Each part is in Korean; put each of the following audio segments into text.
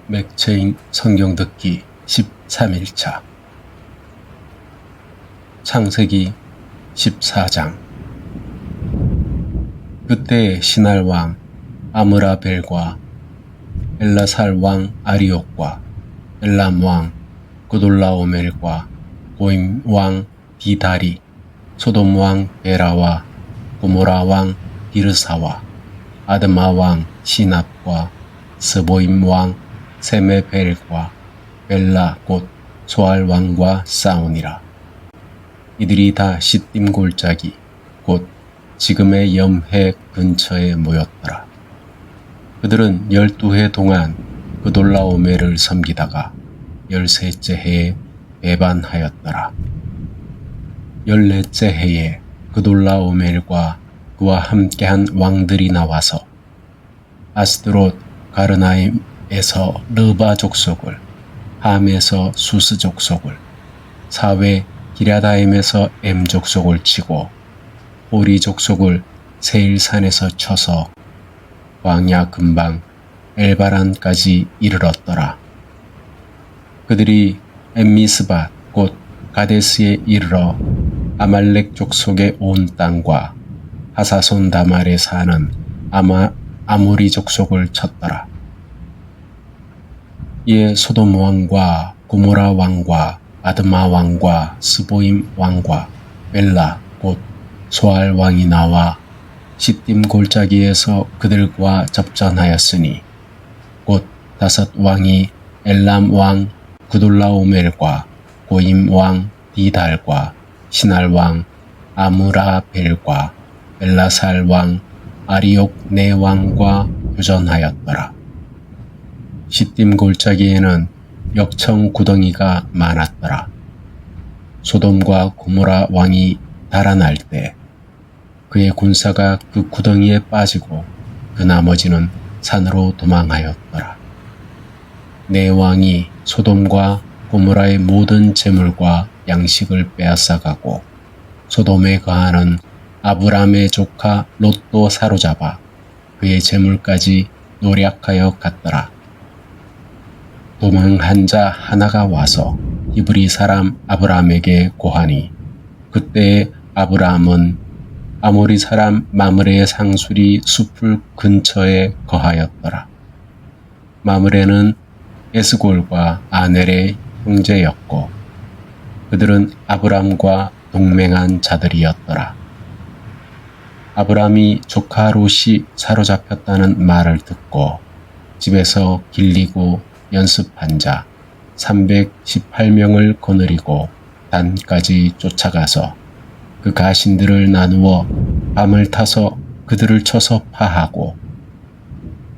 맥체인 성경 듣기 13일차 창세기 14장. 그때 신할 왕 아므라벨과 엘라살 왕 아리옥과 엘람 왕 그돌라오멜과 고임 왕 디달이 소돔 왕 베라와 고모라 왕 디르사와 아드마 왕 시납과 스보임 왕 세메벨과 벨라 곧 소알 왕과 싸우니라. 이들이 다 시딤 골짜기 곧 지금의 염해 근처에 모였더라. 그들은 12해 동안 그돌라오멜을 섬기다가 13째 해에 배반하였더라. 14째 해에 그돌라오멜과 그와 함께한 왕들이 나와서 아스드롯 가르나임에서 르바 족속을, 함에서 수스 족속을, 사외 기랴다임에서 엠 족속을 치고 호리 족속을 세일산에서 쳐서 광야 근방 엘바란까지 이르렀더라. 그들이 엠미스밧 곧 가데스에 이르러 아말렉 족속의 온 땅과 하사손 다말에 사는 아모리 족속을 쳤더라. 이에 소돔 왕과 고모라 왕과 아드마 왕과 스보임 왕과 벨라 곧 소알 왕이 나와 시딤 골짜기에서 그들과 접전하였으니 곧 5 왕이 엘람 왕 그돌라오멜과 고임 왕 디달과 신할 왕 아므라벨과 엘라살 왕 아리옥 네 왕과 교전하였더라. 시딤 골짜기에는 역청 구덩이가 많았더라. 소돔과 고모라 왕이 달아날 때 그의 군사가 그 구덩이에 빠지고 그 나머지는 산으로 도망하였더라. 네 왕이 소돔과 고모라의 모든 재물과 양식을 빼앗아가고 소돔에 거하는 아브람의 조카 롯도 사로잡아 그의 재물까지 노략하여 갔더라. 도망한 자 하나가 와서 히브리 사람 아브람에게 고하니 그때 아브람은 아모리 사람 마므레의 상수리 숲을 근처에 거하였더라. 마므레는 에스골과 아넬의 형제였고 그들은 아브람과 동맹한 자들이었더라. 아브람이 조카 롯이 사로잡혔다는 말을 듣고 집에서 길리고 연습한 자 318명을 거느리고 단까지 쫓아가서 그 가신들을 나누어 밤을 타서 그들을 쳐서 파하고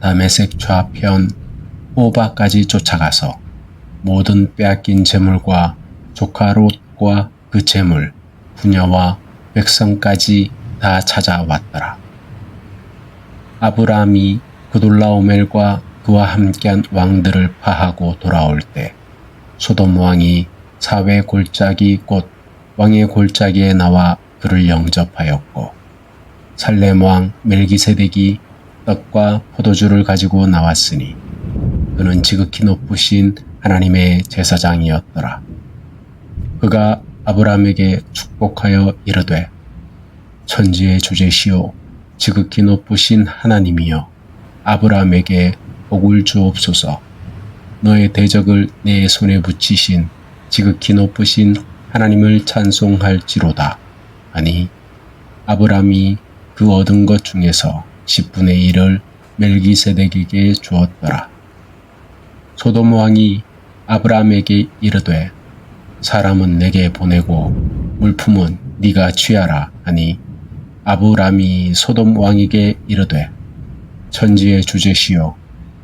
다메섹 좌편 호바까지 쫓아가서 모든 빼앗긴 재물과 조카 롯과 그 재물, 부녀와 백성까지 다 찾아왔더라. 아브람이 그돌라오멜과 그와 함께한 왕들을 파하고 돌아올 때 소돔 왕이 사외 골짜기 곧 왕의 골짜기에 나와 그를 영접하였고 살렘 왕 멜기세덱이 떡과 포도주를 가지고 나왔으니 그는 지극히 높으신 하나님의 제사장이었더라. 그가 아브람에게 축복하여 이르되 천지의 주제시오 지극히 높으신 하나님이여 아브람에게 복을 주옵소서. 너의 대적을 내 손에 붙이신 지극히 높으신 하나님을 찬송할지로다. 아니 아브람이 그 얻은 것 중에서 10분의 1을 멜기세덱에게 주었더라. 소돔 왕이 아브람에게 이르되 사람은 내게 보내고 물품은 네가 취하라 하니 아브람이 소돔 왕에게 이르되 천지의 주제시여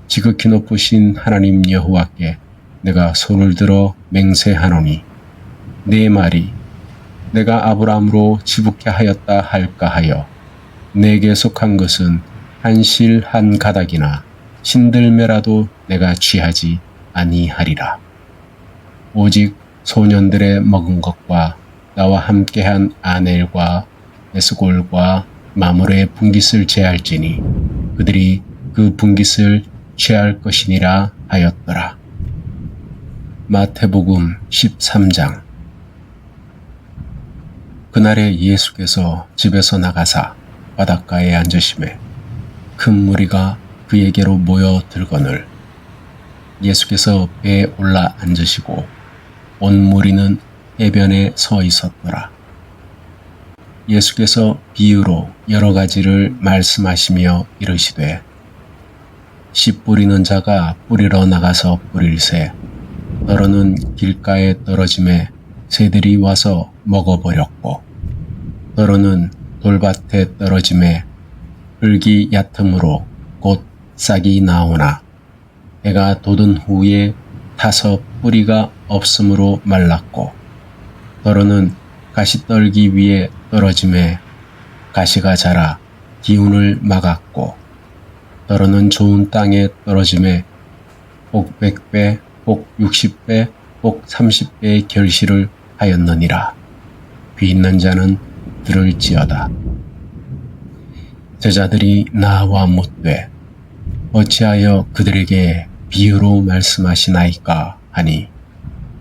지극히 높으신 하나님 여호와께 내가 손을 들어 맹세하노니 네 말이 내가 아브람으로 지붙게 하였다 할까 하여 내게 속한 것은 한 실 한 가닥이나 신들매라도 내가 취하지 아니하리라. 오직 소년들의 먹은 것과 나와 함께한 아넬과 에스골과 마므레의 분깃을 제할지니 그들이 그 분깃을 취할 것이니라 하였더라. 마태복음 13장. 그날에 예수께서 집에서 나가사 바닷가에 앉으심에 큰 무리가 그에게로 모여 들거늘 예수께서 배에 올라 앉으시고 온 무리는 해변에 서 있었더라. 예수께서 비유로 여러 가지를 말씀하시며 이르시되 씨 뿌리는 자가 뿌리러 나가서 뿌릴새 더러는 길가에 떨어짐에 새들이 와서 먹어버렸고 더러는 돌밭에 떨어짐에 흙이 얕음으로 곧 싹이 나오나 해가 돋은 후에 타서 뿌리가 없으므로 말랐고 더러는 가시떨기 위에 떨어짐에 가시가 자라 기운을 막았고 더러는 좋은 땅에 떨어짐에 복 100배, 복 60배, 복 30배의 결실을 하였느니라. 귀 있는 자는 들을지어다. 제자들이 나와 묻되 어찌하여 그들에게 비유로 말씀하시나이까 하니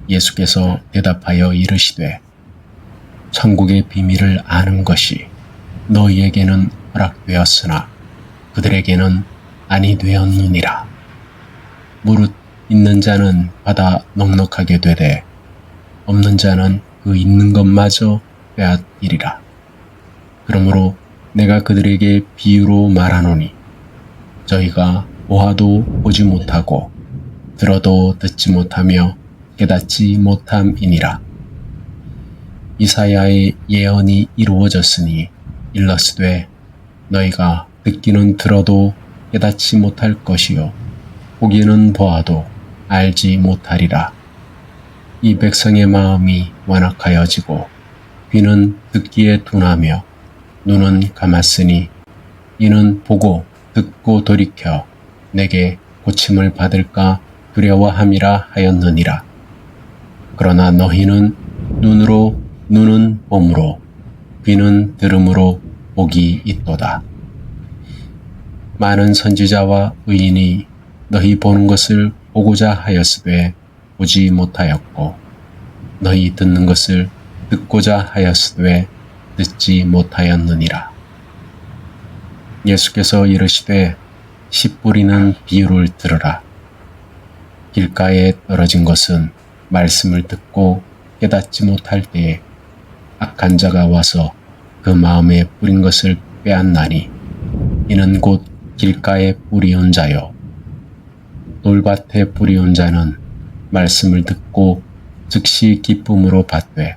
예수께서 대답하여 이르시되 천국의 비밀을 아는 것이 너희에게는 허락되었으나 그들에게는 아니 되었느니라. 무릇 있는 자는 받아 넉넉하게 되되 없는 자는 그 있는 것마저 빼앗기리라. 그러므로 내가 그들에게 비유로 말하노니 저희가 보아도 보지 못하고 들어도 듣지 못하며 깨닫지 못함이니라. 이사야의 예언이 이루어졌으니 일러스되 너희가 듣기는 들어도 깨닫지 못할 것이요 보기는 보아도 알지 못하리라. 이 백성의 마음이 완악하여지고 귀는 듣기에 둔하며 눈은 감았으니 이는 보고 듣고 돌이켜 내게 고침을 받을까 두려워함이라 하였느니라. 그러나 너희는 눈은 봄으로 귀는 들음으로 복이 있도다. 많은 선지자와 의인이 너희 보는 것을 보고자 하였으되 보지 못하였고 너희 듣는 것을 듣고자 하였으되 듣지 못하였느니라. 예수께서 이르시되 씨 뿌리는 비유를 들으라. 길가에 떨어진 것은 말씀을 듣고 깨닫지 못할 때에 악한 자가 와서 그 마음에 뿌린 것을 빼앗나니 이는 곧 길가에 뿌리온 자요. 돌밭에 뿌리온 자는 말씀을 듣고 즉시 기쁨으로 받되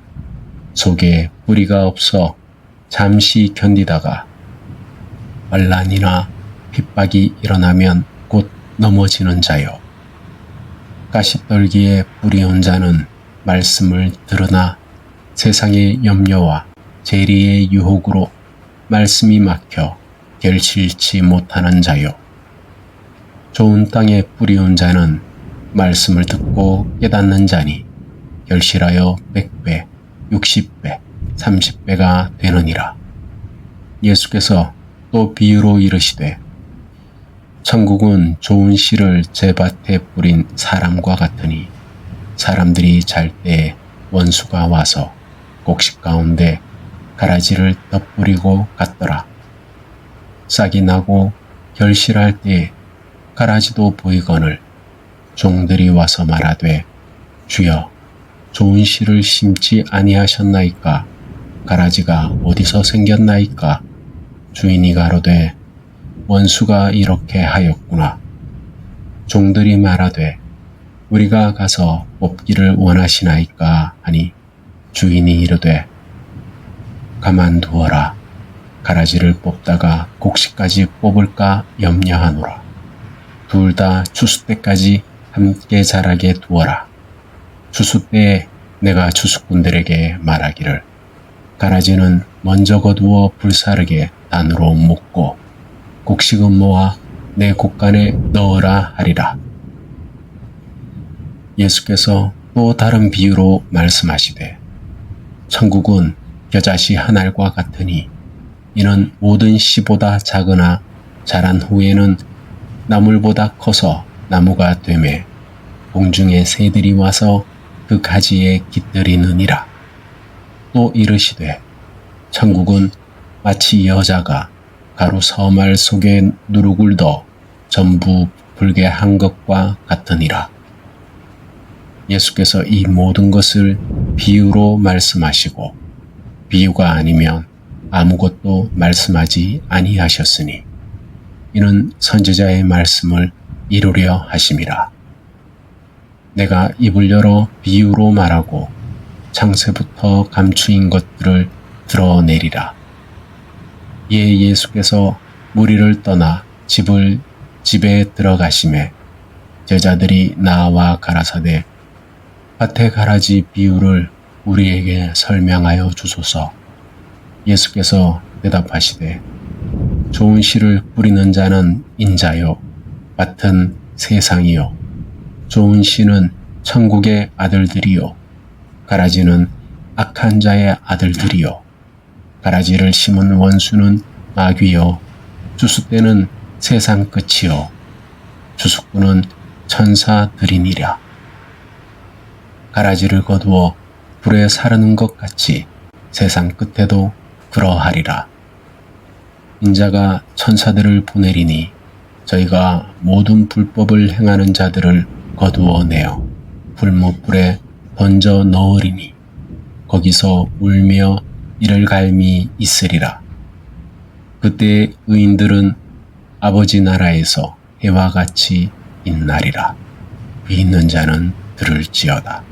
속에 뿌리가 없어 잠시 견디다가 환난이나 핍박이 일어나면 곧 넘어지는 자요. 가시떨기에 뿌리온 자는 말씀을 들으나 세상의 염려와 재리의 유혹으로 말씀이 막혀 결실치 못하는 자요. 좋은 땅에 뿌리온 자는 말씀을 듣고 깨닫는 자니 결실하여 100배, 60배, 30배가 되느니라. 예수께서 또 비유로 이르시되 천국은 좋은 씨를 제 밭에 뿌린 사람과 같으니 사람들이 잘 때에 원수가 와서 곡식 가운데 가라지를 덧뿌리고 갔더라. 싹이 나고 결실할 때에 가라지도 보이거늘 종들이 와서 말하되 주여 좋은 씨를 심지 아니하셨나이까 가라지가 어디서 생겼나이까 주인이 가로되 원수가 이렇게 하였구나. 종들이 말하되 우리가 가서 뽑기를 원하시나이까 하니 주인이 이르되 가만두어라. 가라지를 뽑다가 곡식까지 뽑을까 염려하노라. 둘 다 추수 때까지 함께 자라게 두어라. 추수 때에 내가 추수꾼들에게 말하기를 가라지는 먼저 거두어 불사르게 단으로 묶고 곡식은 모아 내 곡간에 넣으라 하리라. 예수께서 또 다른 비유로 말씀하시되 천국은 겨자씨 한 알과 같으니 이는 모든 씨보다 작으나 자란 후에는 나물보다 커서 나무가 되매 공중의 새들이 와서 그 가지에 깃들이느니라. 또 이르시되 천국은 마치 여자가 가루 서말 속에 누룩을 넣어 전부 불게 한 것과 같으니라. 예수께서 이 모든 것을 비유로 말씀하시고 비유가 아니면 아무것도 말씀하지 아니하셨으니 이는 선지자의 말씀을 이루려 하심이라. 내가 입을 열어 비유로 말하고 창세부터 감추인 것들을 드러내리라. 이에 예수께서 무리를 떠나 집에 들어가심에 제자들이 나와 가라사대 밭에 가라지 비유를 우리에게 설명하여 주소서. 예수께서 대답하시되 좋은 씨를 뿌리는 자는 인자요 밭은 세상이요 좋은 씨는 천국의 아들들이요 가라지는 악한 자의 아들들이요 가라지를 심은 원수는 마귀요 주숫대는 세상 끝이요 주숫꾼은 천사들이니라. 가라지를 거두어 불에 사르는 것 같이 세상 끝에도 그러하리라. 인자가 천사들을 보내리니 저희가 모든 불법을 행하는 자들을 거두어내어 불못불에 던져 넣으리니 거기서 울며 이를 갈미 있으리라. 그때 의인들은 아버지 나라에서 해와 같이 있나리라. 귀 있는 자는 들을지어다.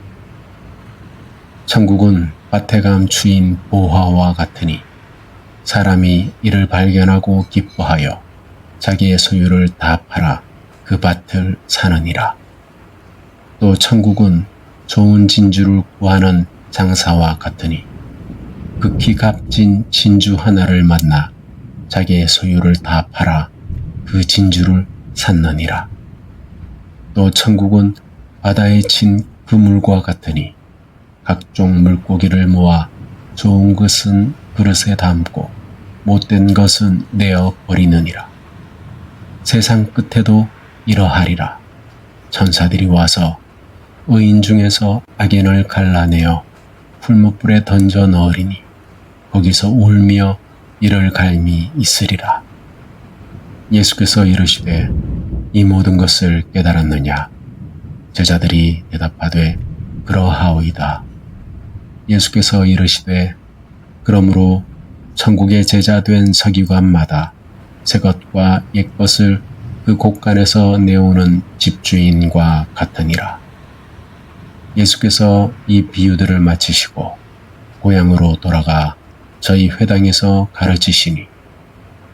천국은 밭에 감추인 보화와 같으니 사람이 이를 발견하고 기뻐하여 자기의 소유를 다 팔아 그 밭을 사느니라. 또 천국은 좋은 진주를 구하는 장사와 같으니 극히 값진 진주 하나를 만나 자기의 소유를 다 팔아 그 진주를 샀느니라. 또 천국은 바다에 친 그물과 같으니 각종 물고기를 모아 좋은 것은 그릇에 담고 못된 것은 내어 버리느니라. 세상 끝에도 이러하리라. 천사들이 와서 의인 중에서 악인을 갈라내어 풀무불에 던져 넣으리니 거기서 울며 이를 갈미 있으리라. 예수께서 이르시되 이 모든 것을 깨달았느냐? 제자들이 대답하되 그러하오이다. 예수께서 이르시되 그러므로 천국의 제자된 서기관마다 새것과 옛것을 그 곳간에서 내오는 집주인과 같으니라. 예수께서 이 비유들을 마치시고 고향으로 돌아가 저희 회당에서 가르치시니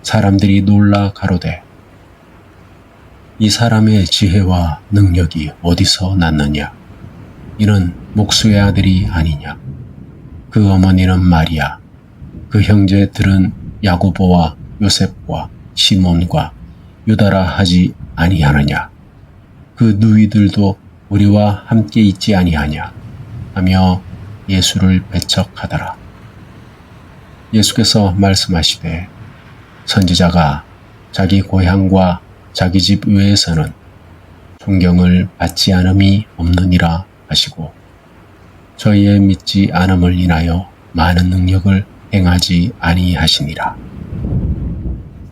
사람들이 놀라 가로되 이 사람의 지혜와 능력이 어디서 났느냐? 이는 목수의 아들이 아니냐? 그 어머니는 마리아, 그 형제들은 야고보와 요셉과 시몬과 유다라 하지 아니하느냐? 그 누이들도 우리와 함께 있지 아니하냐? 하며 예수를 배척하더라. 예수께서 말씀하시되 선지자가 자기 고향과 자기 집 외에서는 존경을 받지 않음이 없느니라 하시고 저희의 믿지 않음을 인하여 많은 능력을 행하지 아니하시니라.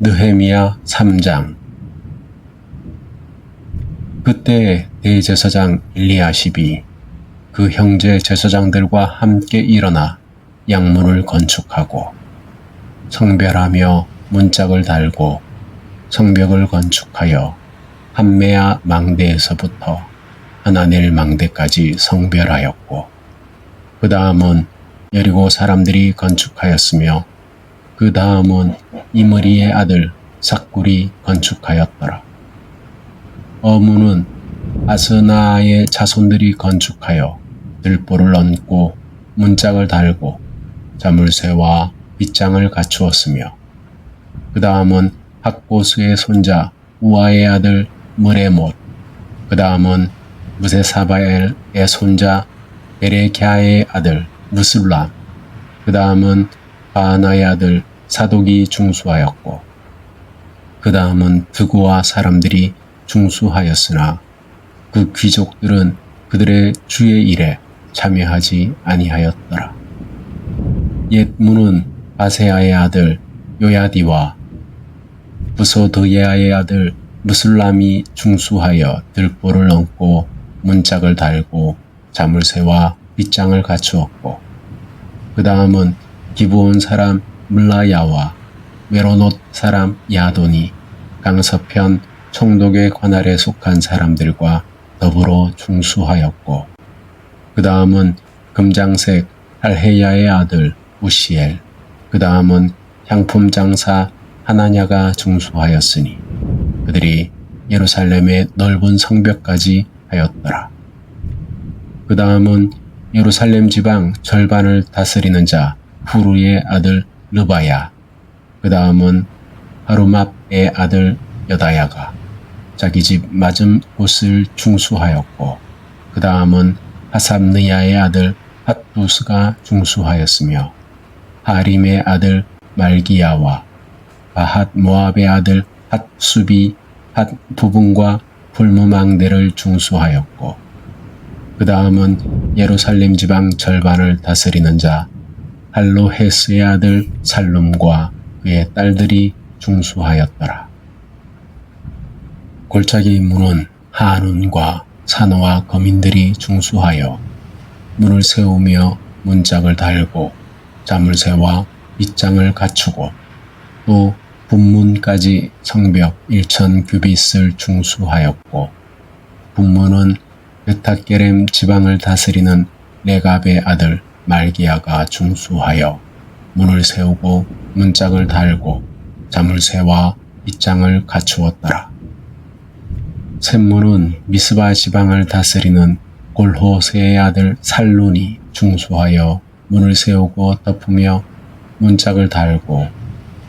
느헤미야 3장. 그때 대제사장 엘리야십이 그 형제 제사장들과 함께 일어나 양문을 건축하고 성별하며 문짝을 달고 성벽을 건축하여 함메아 망대에서부터 하나넬 망대까지 성별하였고 그 다음은 여리고 사람들이 건축하였으며 그 다음은 이므리의 아들 삭굴이 건축하였더라. 어문은 아스나의 자손들이 건축하여 들보를 얹고 문짝을 달고 자물쇠와 빗장을 갖추었으며 그 다음은 학고스의 손자 우아의 아들 무레못, 그 다음은 무세사바엘의 손자 베레캬의 아들 무술람, 그 다음은 바나의 아들 사독이 중수하였고 그 다음은 드고와 사람들이 중수하였으나 그 귀족들은 그들의 주의 일에 참여하지 아니하였더라. 옛 문은 바세아의 아들 요야디와 부소드야의 아들 무술람이 중수하여 들보를 얹고 문짝을 달고 자물쇠와 빗장을 갖추었고, 그 다음은 기브온 사람 물라야와 메로노트 사람 야돈이 강서편 총독의 관할에 속한 사람들과 더불어 중수하였고, 그 다음은 금장색 할헤야의 아들 우시엘, 그 다음은 향품 장사 하나냐가 중수하였으니 그들이 예루살렘의 넓은 성벽까지 하였더라. 그 다음은 예루살렘 지방 절반을 다스리는 자 후루의 아들 르바야, 그 다음은 하루맙의 아들 여다야가 자기 집 맞은 곳을 중수하였고, 그 다음은 하삽느야의 아들 핫두스가 중수하였으며, 하림의 아들 말기야와 바핫 모압의 아들 핫수비 핫 부분과 불무망대를 중수하였고, 그 다음은 예루살렘 지방 절반을 다스리는 자 할로헤스의 아들 살룸과 그의 딸들이 중수하였더라. 골짜기 문은 하눈과 산호와 거민들이 중수하여 문을 세우며 문짝을 달고 자물쇠와 빗장을 갖추고, 또 분문까지 성벽 1,000규빗을 중수하였고, 분문은 베타게렘 지방을 다스리는 레갑의 아들 말기야가 중수하여 문을 세우고 문짝을 달고 자물쇠와 빗장을 갖추었더라. 샘문은 미스바 지방을 다스리는 골호세의 아들 살룬이 중수하여 문을 세우고 덮으며 문짝을 달고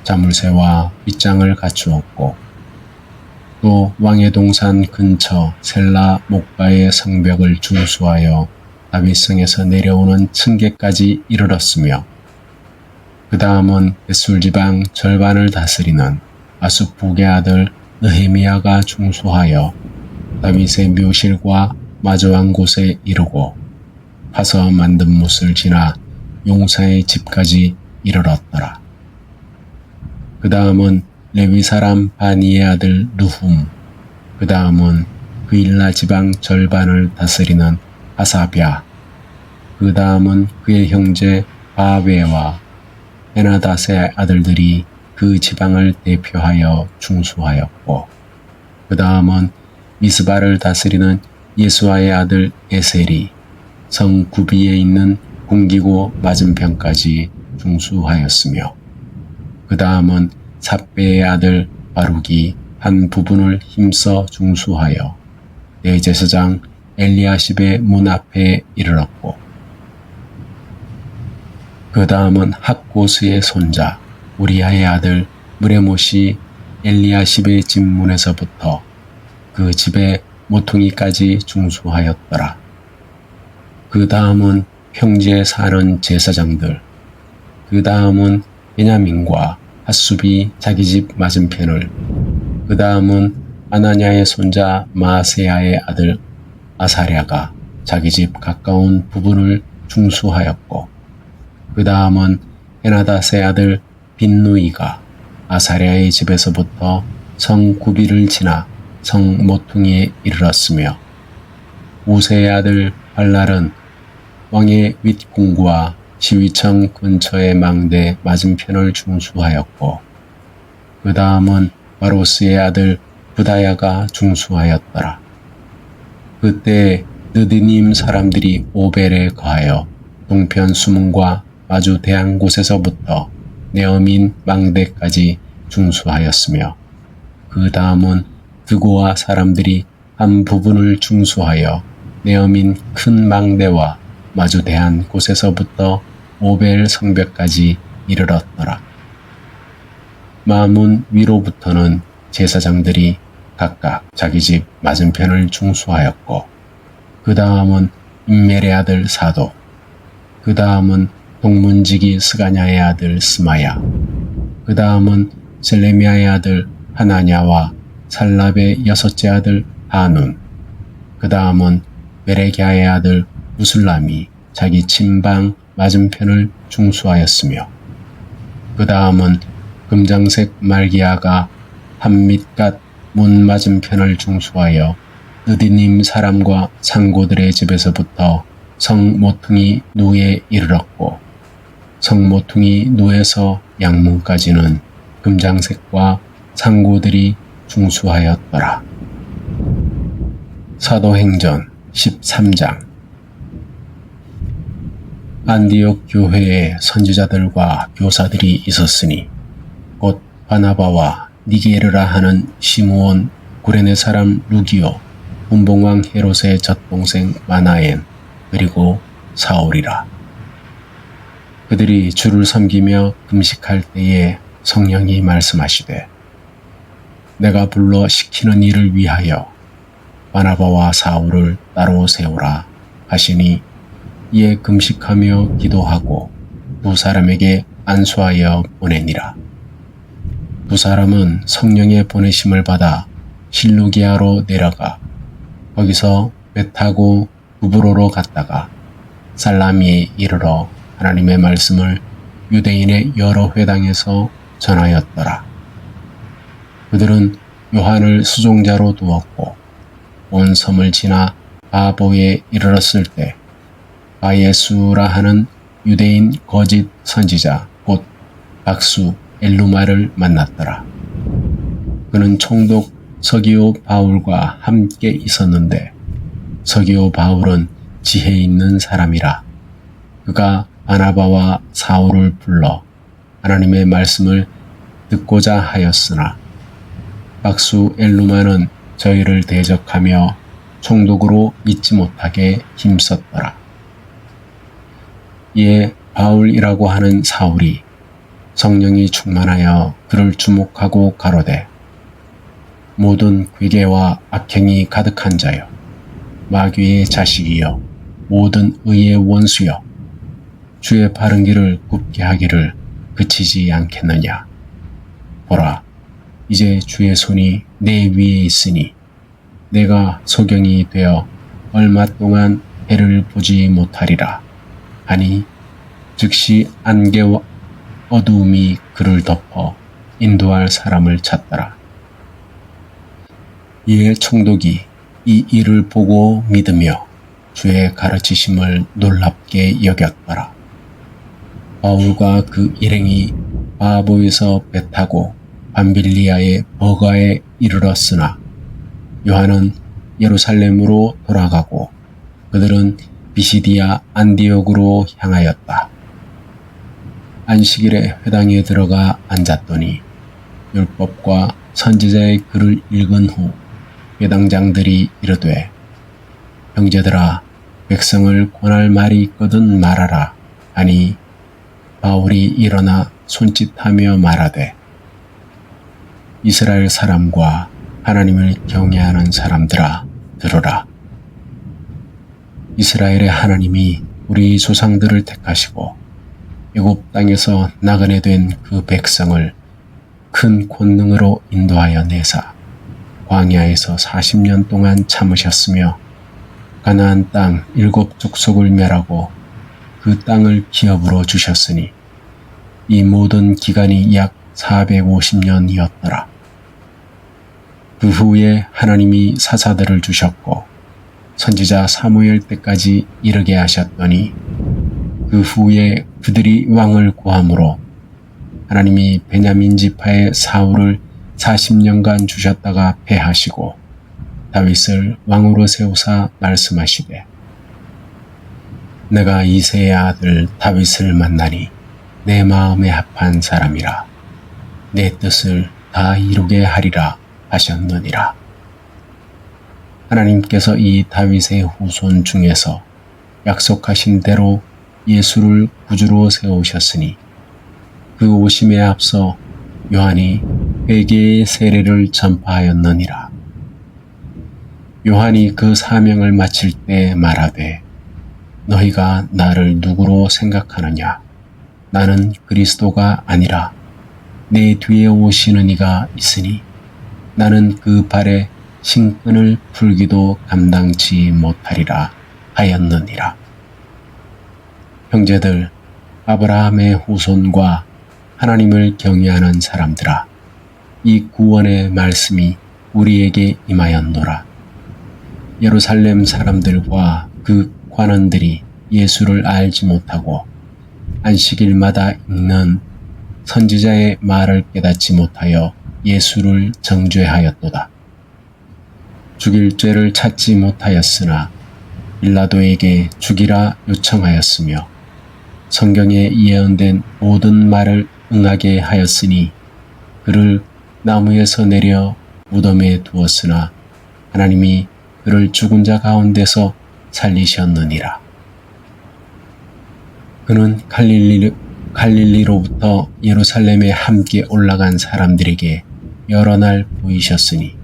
자물쇠와 빗장을 갖추었고, 또 왕의 동산 근처 셀라 목바의 성벽을 중수하여 다윗성에서 내려오는 층계까지 이르렀으며, 그 다음은 벳술 지방 절반을 다스리는 아수북의 아들 느헤미야가 중수하여 다윗의 묘실과 마주한 곳에 이르고 파서 만든 못을 지나 용사의 집까지 이르렀더라. 그 다음은 레위 사람 바니의 아들 르훔, 그 다음은 그일라 지방 절반을 다스리는 하사뵤, 그 다음은 그의 형제 바베와 헤나닷의 아들들이 그 지방을 대표하여 중수하였고, 그 다음은 미스바를 다스리는 예수아의 아들 에셀이 성 구비에 있는 궁기고 맞은편까지 중수하였으며, 그 다음은 삽베의 아들 바룩이 한 부분을 힘써 중수하여 대제사장 엘리야십의 문 앞에 이르렀고, 그 다음은 학고스의 손자 우리아의 아들 무레못이 엘리야십의 집 문에서부터 그 집의 모퉁이까지 중수하였더라. 그 다음은 평지에 사는 제사장들, 그 다음은 베냐민과 핫수비 자기 집 맞은편을, 그 다음은 아나냐의 손자 마세야의 아들 아사랴가 자기 집 가까운 부분을 중수하였고, 그 다음은 헤나닷의 아들 빈누이가 아사랴의 집에서부터 성 구비를 지나 성 모퉁이에 이르렀으며, 우세의 아들 발랄은 왕의 윗궁과 시위청 근처의 망대 맞은편을 중수하였고, 그 다음은 바로스의 아들 부다야가 중수하였더라. 그때 느디님 사람들이 오벨에 거하여 동편 수문과 마주 대한 곳에서부터 네어민 망대까지 중수하였으며, 그 다음은 드고아 사람들이 한 부분을 중수하여 네어민 큰 망대와 마주 대한 곳에서부터 오벨 성벽까지 이르렀더라. 마문 위로부터는 제사장들이 각각 자기 집 맞은편을 중수하였고, 그 다음은 임멜의 아들 사도, 그 다음은 동문지기 스가냐의 아들 스마야, 그 다음은 셀레미야의 아들 하나냐와 살랍의 여섯째 아들 하눈, 그 다음은 베레기야의 아들 무술람이 자기 침방 맞은편을 중수하였으며 그 다음은 금장색 말기야가 한밑갓 문 맞은편을 중수하여 느디님 사람과 상고들의 집에서부터 성모퉁이 누에 이르렀고 성모퉁이 누에서 양문까지는 금장색과 상고들이 중수하였더라. 사도행전 13장. 안디옥 교회에 선지자들과 교사들이 있었으니 곧 바나바와 니게르라 하는 시므온, 구레네 사람 루기오, 분봉왕 헤롯의 젖동생 마나엔, 그리고 사울이라. 그들이 주를 섬기며 금식할 때에 성령이 말씀하시되 내가 불러 시키는 일을 위하여 바나바와 사울을 따로 세우라 하시니 이에 금식하며 기도하고 두 사람에게 안수하여 보내니라. 두 사람은 성령의 보내심을 받아 실루기아로 내려가 거기서 배 타고 구브로로 갔다가 살라미에 이르러 하나님의 말씀을 유대인의 여러 회당에서 전하였더라. 그들은 요한을 수종자로 두었고 온 섬을 지나 바보에 이르렀을 때 바예수라 하는 유대인 거짓 선지자 곧 박수 엘루마를 만났더라. 그는 총독 서기오 바울과 함께 있었는데 서기오 바울은 지혜 있는 사람이라. 그가 바나바와 사울을 불러 하나님의 말씀을 듣고자 하였으나 박수 엘루마는 저희를 대적하며 총독으로 믿지 못하게 힘썼더라. 이에 바울이라고 하는 사울이 성령이 충만하여 그를 주목하고 가로되 모든 괴계와 악행이 가득한 자여 마귀의 자식이여 모든 의의 원수여 주의 바른 길을 굽게 하기를 그치지 않겠느냐. 보라, 이제 주의 손이 내 위에 있으니 내가 소경이 되어 얼마 동안 해를 보지 못하리라 하니 즉시 안개와 어두움이 그를 덮어 인도할 사람을 찾더라. 이에 총독이 이 일을 보고 믿으며 주의 가르치심을 놀랍게 여겼더라. 바울과 그 일행이 바보에서 배 타고 밤빌리아의 버가에 이르렀으나 요한은 예루살렘으로 돌아가고 그들은 비시디아 안디옥으로 향하였다. 안식일에 회당에 들어가 앉았더니 율법과 선지자의 글을 읽은 후 회당장들이 이르되 형제들아 백성을 권할 말이 있거든 말하라 하니 바울이 일어나 손짓하며 말하되 이스라엘 사람과 하나님을 경외하는 사람들아 들으라. 이스라엘의 하나님이 우리 조상들을 택하시고 애굽 땅에서 나그네 된 그 백성을 큰 권능으로 인도하여 내사 광야에서 40년 동안 참으셨으며 가나안 땅 7 족속을 멸하고 그 땅을 기업으로 주셨으니 이 모든 기간이 약 450년이었더라. 그 후에 하나님이 사사들을 주셨고 선지자 사무엘 때까지 이르게 하셨더니 그 후에 그들이 왕을 구함으로 하나님이 베냐민 지파의 사울을 40년간 주셨다가 패하시고 다윗을 왕으로 세우사 말씀하시되 내가 이새의 아들 다윗을 만나니 내 마음에 합한 사람이라 내 뜻을 다 이루게 하리라 하셨느니라. 하나님께서 이 다윗의 후손 중에서 약속하신 대로 예수를 구주로 세우셨으니 그 오심에 앞서 요한이 회개의 세례를 전파하였느니라. 요한이 그 사명을 마칠 때 말하되 너희가 나를 누구로 생각하느냐? 나는 그리스도가 아니라 내 뒤에 오시는 이가 있으니 나는 그 발에 신끈을 풀기도 감당치 못하리라 하였느니라. 형제들, 아브라함의 후손과 하나님을 경외하는 사람들아, 이 구원의 말씀이 우리에게 임하였노라. 예루살렘 사람들과 그 관원들이 예수를 알지 못하고 안식일마다 읽는 선지자의 말을 깨닫지 못하여 예수를 정죄하였도다. 죽일 죄를 찾지 못하였으나 빌라도에게 죽이라 요청하였으며 성경에 예언된 모든 말을 응하게 하였으니 그를 나무에서 내려 무덤에 두었으나 하나님이 그를 죽은 자 가운데서 살리셨느니라. 그는 갈릴리로부터 예루살렘에 함께 올라간 사람들에게 여러 날 보이셨으니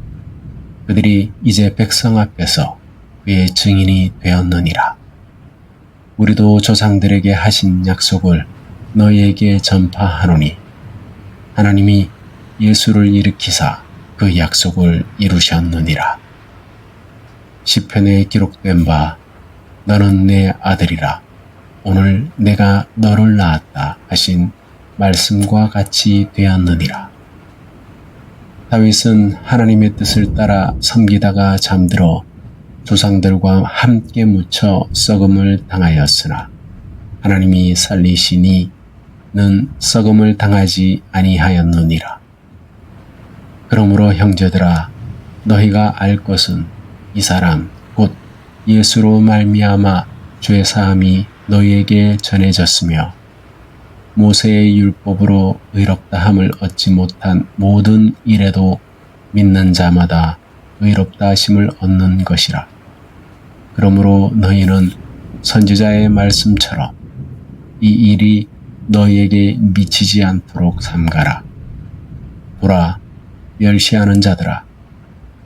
그들이 이제 백성 앞에서 그의 증인이 되었느니라. 우리도 조상들에게 하신 약속을 너희에게 전파하노니 하나님이 예수를 일으키사 그 약속을 이루셨느니라. 시편에 기록된 바 너는 내 아들이라 오늘 내가 너를 낳았다 하신 말씀과 같이 되었느니라. 다윗은 하나님의 뜻을 따라 섬기다가 잠들어 조상들과 함께 묻혀 썩음을 당하였으나 하나님이 살리시니 는 썩음을 당하지 아니하였느니라. 그러므로 형제들아, 너희가 알 것은 이 사람 곧 예수로 말미암아 죄 사함이 너희에게 전해졌으며 모세의 율법으로 의롭다함을 얻지 못한 모든 일에도 믿는 자마다 의롭다 하심을 얻는 것이라. 그러므로 너희는 선지자의 말씀처럼 이 일이 너희에게 미치지 않도록 삼가라. 보라, 멸시하는 자들아,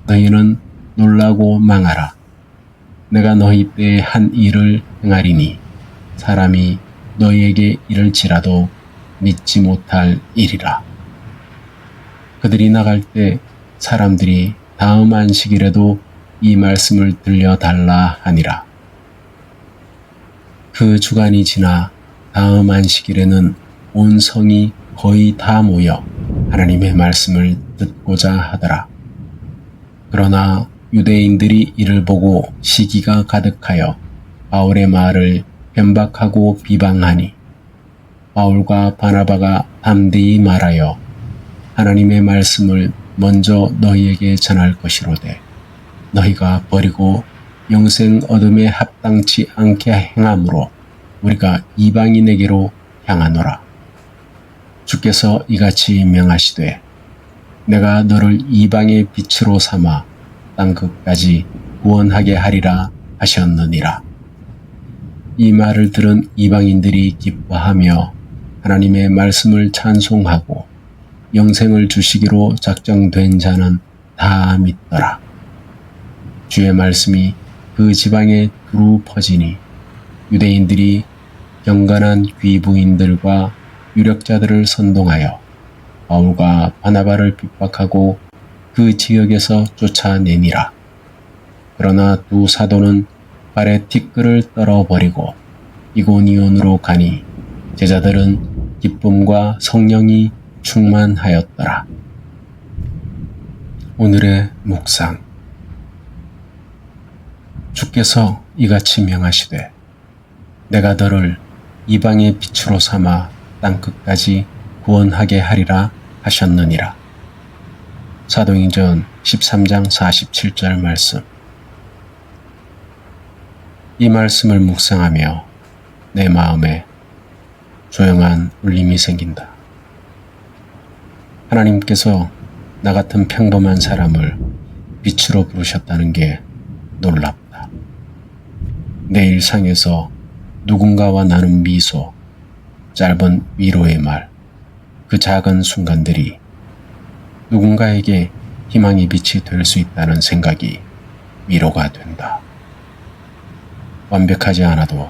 너희는 놀라고 망하라. 내가 너희 때에 한 일을 행하리니 사람이 너희에게 이를지라도 믿지 못할 일이라. 그들이 나갈 때 사람들이 다음 안식일에도 이 말씀을 들려달라 하니라. 그 주간이 지나 다음 안식일에는 온 성이 거의 다 모여 하나님의 말씀을 듣고자 하더라. 그러나 유대인들이 이를 보고 시기가 가득하여 바울의 말을 변박하고 비방하니 바울과 바나바가 담대히 말하여 하나님의 말씀을 먼저 너희에게 전할 것이로되 너희가 버리고 영생 얻음에 합당치 않게 행함으로 우리가 이방인에게로 향하노라. 주께서 이같이 명하시되 내가 너를 이방의 빛으로 삼아 땅끝까지 구원하게 하리라 하셨느니라. 이 말을 들은 이방인들이 기뻐하며 하나님의 말씀을 찬송하고 영생을 주시기로 작정된 자는 다 믿더라. 주의 말씀이 그 지방에 두루 퍼지니 유대인들이 경건한 귀부인들과 유력자들을 선동하여 바울과 바나바를 핍박하고 그 지역에서 쫓아내니라. 그러나 두 사도는 발에 티끌을 떨어버리고 이고니온으로 가니 제자들은 기쁨과 성령이 충만하였더라. 오늘의 묵상. 주께서 이같이 명하시되 내가 너를 이방의 빛으로 삼아 땅끝까지 구원하게 하리라 하셨느니라. 사도행전 13장 47절 말씀. 이 말씀을 묵상하며 내 마음에 조용한 울림이 생긴다. 하나님께서 나 같은 평범한 사람을 빛으로 부르셨다는 게 놀랍다. 내 일상에서 누군가와 나눈 미소, 짧은 위로의 말, 그 작은 순간들이 누군가에게 희망의 빛이 될 수 있다는 생각이 위로가 된다. 완벽하지 않아도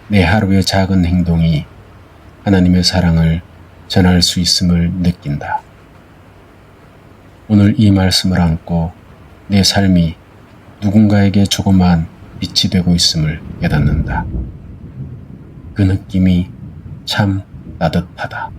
내 하루의 작은 행동이 하나님의 사랑을 전할 수 있음을 느낀다. 오늘 이 말씀을 안고 내 삶이 누군가에게 조그마한 빛이 되고 있음을 깨닫는다. 그 느낌이 참 따뜻하다.